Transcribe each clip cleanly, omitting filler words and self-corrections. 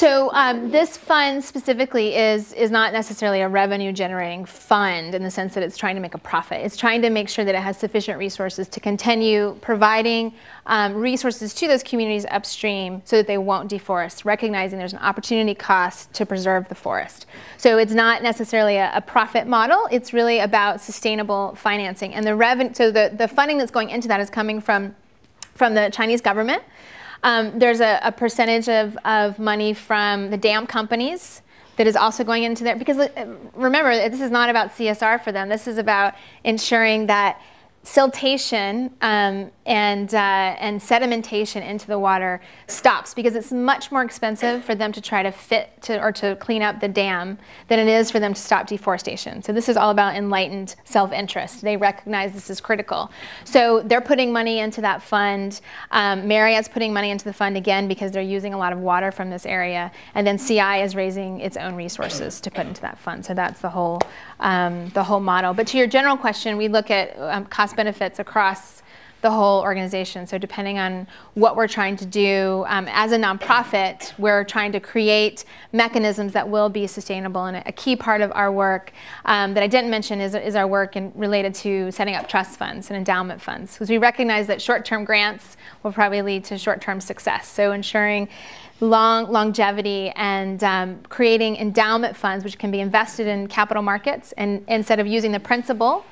So this fund specifically is not necessarily a revenue generating fund in the sense that it's trying to make a profit. It's trying to make sure that it has sufficient resources to continue providing resources to those communities upstream so that they won't deforest, recognizing there's an opportunity cost to preserve the forest. So it's not necessarily a profit model. It's really about sustainable financing. And the funding that's going into that is coming from the Chinese government. There's a percentage of money from the dam companies that is also going into there. Because remember, this is not about CSR for them. This is about ensuring that siltation and sedimentation into the water stops, because it's much more expensive for them to try to to clean up the dam than it is for them to stop deforestation. So this is all about enlightened self-interest. They recognize this is critical. So they're putting money into that fund. Marriott's putting money into the fund again because they're using a lot of water from this area. And then CI is raising its own resources to put into that fund. So that's the whole model. But to your general question, we look at cost benefits across the whole organization. So depending on what we're trying to do, as a nonprofit, we're trying to create mechanisms that will be sustainable. And a key part of our work that I didn't mention is our work related to setting up trust funds and endowment funds. Because we recognize that short-term grants will probably lead to short-term success. So ensuring longevity and creating endowment funds which can be invested in capital markets, and instead of using the principal,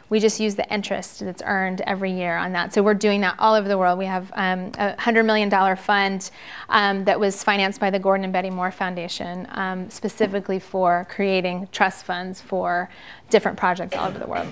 we just use the interest that's earned every year on that. So we're doing that all over the world. We have a $100 million fund that was financed by the Gordon and Betty Moore Foundation specifically for creating trust funds for different projects all over the world.